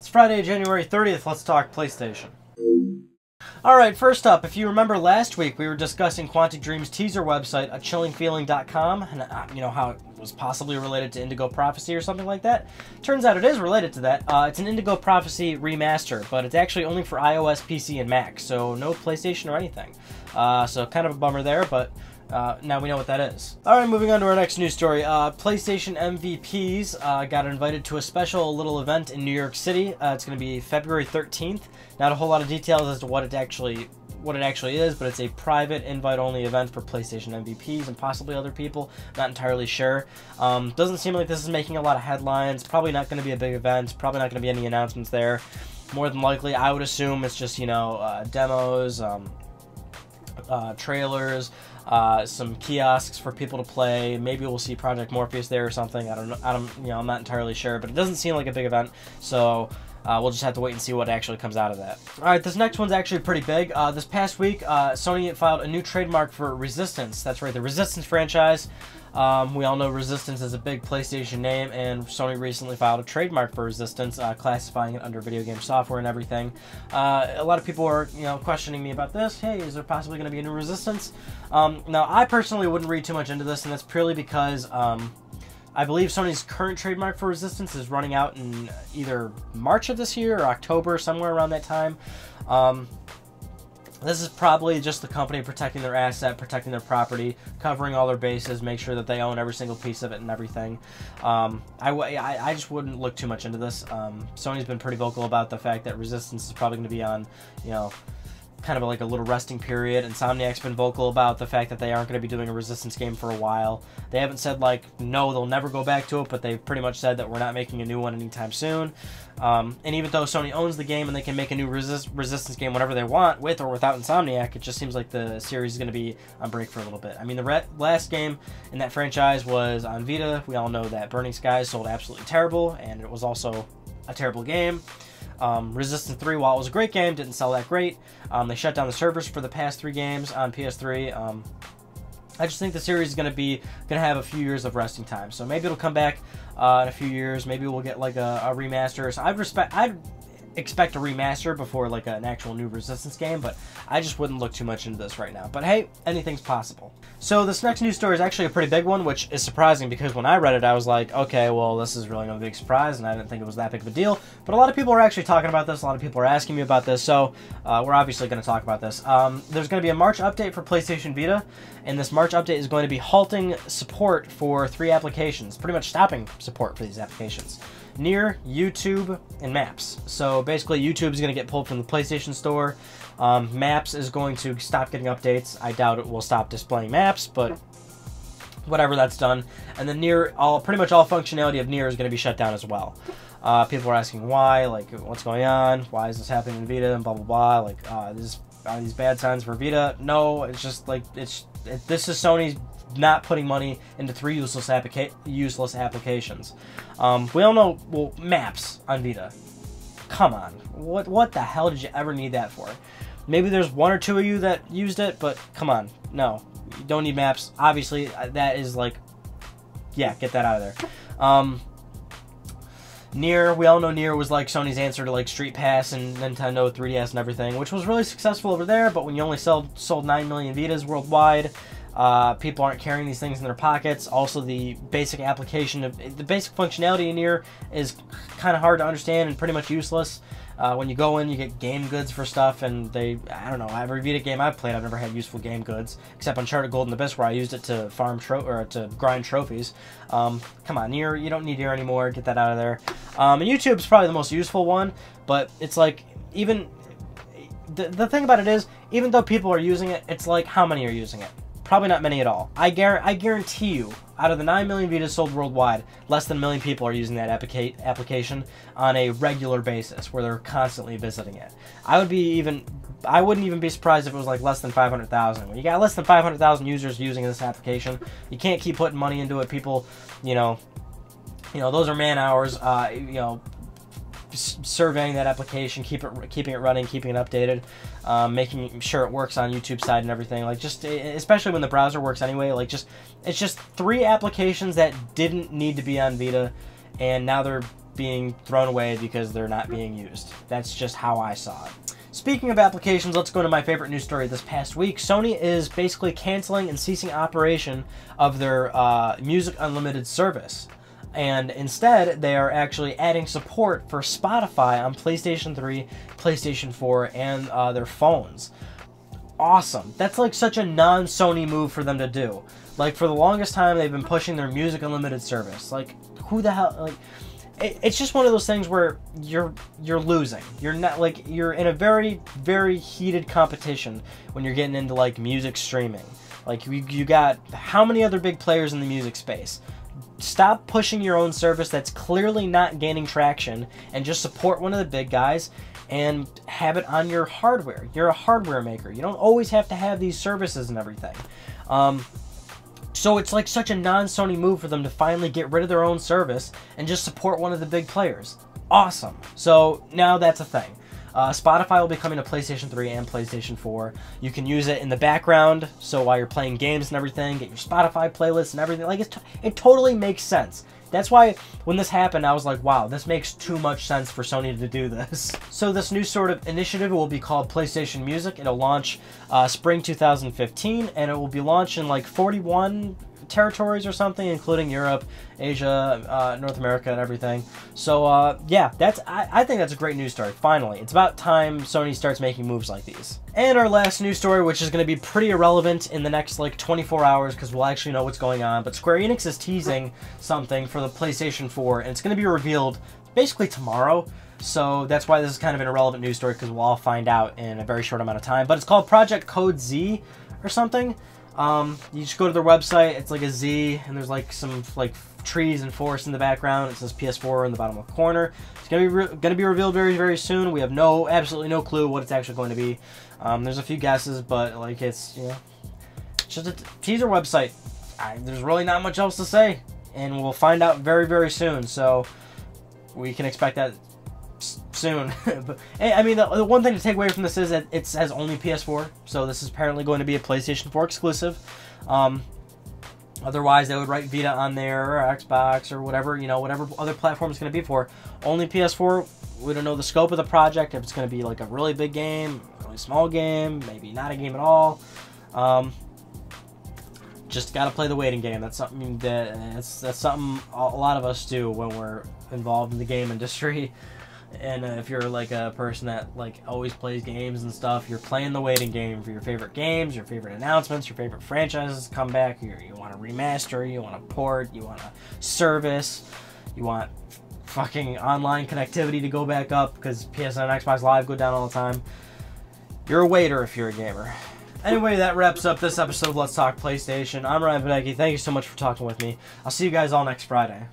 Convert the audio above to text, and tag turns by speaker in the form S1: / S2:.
S1: It's Friday, January 30th. Let's talk PlayStation. Alright, first up, if you remember last week, we were discussing Quantic Dream's teaser website, achillingfeeling.com, and you know how it was possibly related to Indigo Prophecy or something like that. Turns out it is related to that. It's an Indigo Prophecy remaster, but it's actually only for iOS, PC, and Mac, so no PlayStation or anything. So kind of a bummer there, but now we know what that is. Alright, moving on to our next news story. PlayStation MVPs got invited to a special little event in New York City. It's going to be February 13th. Not a whole lot of details as to what it actually is, but it's a private invite-only event for PlayStation MVPs and possibly other people. Not entirely sure. Doesn't seem like this is making a lot of headlines. Probably not going to be a big event. Probably not going to be any announcements there. More than likely, I would assume it's just, you know, demos, trailers, some kiosks for people to play. Maybe we'll see Project Morpheus there or something. I don't know. I'm not entirely sure, but it doesn't seem like a big event. So we'll just have to wait and see what actually comes out of that. All right, this next one's actually pretty big. This past week, Sony filed a new trademark for Resistance. That's right, the Resistance franchise. We all know Resistance is a big PlayStation name, and Sony recently filed a trademark for Resistance, classifying it under video game software and everything. A lot of people are, questioning me about this. Hey, is there possibly going to be a new Resistance? Now, I personally wouldn't read too much into this, and that's purely because I believe Sony's current trademark for Resistance is running out in either March of this year or October, somewhere around that time. This is probably just the company protecting their asset, protecting their property, covering all their bases, make sure that they own every single piece of it and everything. I just wouldn't look too much into this. Sony's been pretty vocal about the fact that Resistance is probably going to be on, kind of like a little resting period. Insomniac's been vocal about the fact that they aren't going to be doing a Resistance game for a while. They haven't said, like, no, they'll never go back to it, but they've pretty much said that we're not making a new one anytime soon. And even though Sony owns the game and they can make a new Resistance game whenever they want, with or without Insomniac, it just seems like the series is going to be on break for a little bit. I mean, the last game in that franchise was on Vita. We all know that Burning Skies sold absolutely terrible, and it was also a terrible game. Resistance 3, while it was a great game, didn't sell that great. They shut down the servers for the past 3 games on PS3. I just think the series is going to have a few years of resting time. So maybe it'll come back in a few years. Maybe we'll get like a remaster. So I'd expect a remaster before like an actual new Resistance game, but I just wouldn't look too much into this right now. But hey, anything's possible. So this next news story is actually a pretty big one, which is surprising because when I read it, I was like, okay, well, this is really no big surprise, and I didn't think it was that big of a deal. But a lot of people are actually talking about this. A lot of people are asking me about this, so we're obviously going to talk about this. There's going to be a March update for PlayStation Vita, and this March update is going to be halting support for 3 applications, pretty much stopping support for these applications: Near, YouTube, and Maps. So basically, YouTube is going to get pulled from the PlayStation Store. Maps is going to stop getting updates. I doubt it will stop displaying maps, but whatever, that's done. And then Near, pretty much all functionality of Near is going to be shut down as well. People are asking why, like, what's going on? Why is this happening in Vita? And blah blah blah. Like, are these bad signs for Vita? No, it's just like this is Sony's not putting money into 3 useless applications. We all know, well, Maps on Vita. Come on, what the hell did you ever need that for? Maybe there's 1 or 2 of you that used it, but come on, no, you don't need Maps. Obviously, that is like, yeah, get that out of there. Near, we all know Near was like Sony's answer to like Street Pass and Nintendo 3DS and everything, which was really successful over there, but when you only sold 9 million Vitas worldwide, people aren't carrying these things in their pockets. Also, the basic functionality in Near is kind of hard to understand and pretty much useless. When you go in, you get game goods for stuff, and I don't know, every Vita game I've played, I've never had useful game goods, except Uncharted Golden Abyss, where I used it to to grind trophies. Come on, Near, you don't need Near anymore, get that out of there. And YouTube's probably the most useful one, but it's like, even, the thing about it is, even though people are using it, it's like, how many are using it? Probably not many at all. I guarantee you, out of the 9 million Vitas sold worldwide, less than 1 million people are using that application on a regular basis, where they're constantly visiting it. I wouldn't even be surprised if it was like less than 500,000. When you got less than 500,000 users using this application, you can't keep putting money into it. People, those are man hours. Surveying that application, keeping it running, keeping it updated, making sure it works on YouTube side and everything. Like, just especially when the browser works anyway. Like, it's just 3 applications that didn't need to be on Vita, and now they're being thrown away because they're not being used. That's just how I saw it. Speaking of applications, let's go to my favorite news story this past week. Sony is basically canceling and ceasing operation of their Music Unlimited service. And instead, they are actually adding support for Spotify on PlayStation 3, PlayStation 4, and their phones. Awesome. That's like such a non-Sony move for them to do. Like, for the longest time, they've been pushing their Music Unlimited service. Like, who the hell... Like, it's just one of those things where you're losing. You're not, like, you're in a very, very heated competition when you're getting into, like, music streaming. Like, you got how many other big players in the music space? Stop pushing your own service that's clearly not gaining traction and just support one of the big guys and have it on your hardware. You're a hardware maker. You don't always have to have these services and everything. So it's like such a non-Sony move for them to finally get rid of their own service and just support one of the big players. Awesome. So now that's a thing. Spotify will be coming to PlayStation 3 and PlayStation 4. You can use it in the background, so while you're playing games and everything, get your Spotify playlist and everything. Like, it totally makes sense. That's why when this happened, I was like, wow, this makes too much sense for Sony to do this. So this new sort of initiative will be called PlayStation Music. It'll launch spring 2015, and it will be launched in like 41 territories or something, including Europe, Asia, North America, and everything. So yeah, I think that's a great news story. Finally, it's about time Sony starts making moves like these. And our last news story, which is going to be pretty irrelevant in the next like 24 hours because we'll actually know what's going on, but Square Enix is teasing something for the PlayStation 4, and it's going to be revealed basically tomorrow. So that's why this is kind of an irrelevant news story, because we'll all find out in a very short amount of time. But it's called Project Code Z or something. You just go to their website. It's like a Z, and there's like some like trees and forest in the background. It says PS4 in the bottom left corner. It's gonna be revealed very, very soon. We have absolutely no clue what it's actually going to be. There's a few guesses, but like it's just a teaser website. There's really not much else to say, and we'll find out very, very soon. So we can expect that soon. But I mean, the one thing to take away from this is that it says only PS4, so this is apparently going to be a PlayStation 4 exclusive. Otherwise, they would write Vita on there, or Xbox, or whatever, whatever other platform it's going to be for. Only PS4. We don't know the scope of the project, if it's going to be like a really big game, a really small game, maybe not a game at all. Just got to play the waiting game. That's something that's something a lot of us do when we're involved in the game industry. And if you're like a person that like always plays games and stuff, you're playing the waiting game for your favorite games, your favorite announcements, your favorite franchises to come back. You want to remaster, you want to port, you want to service, you want fucking online connectivity to go back up because PSN and Xbox Live go down all the time. You're a waiter if you're a gamer. Anyway, that wraps up this episode of Let's Talk PlayStation. I'm Ryan Panecki. Thank you so much for talking with me. I'll see you guys all next Friday.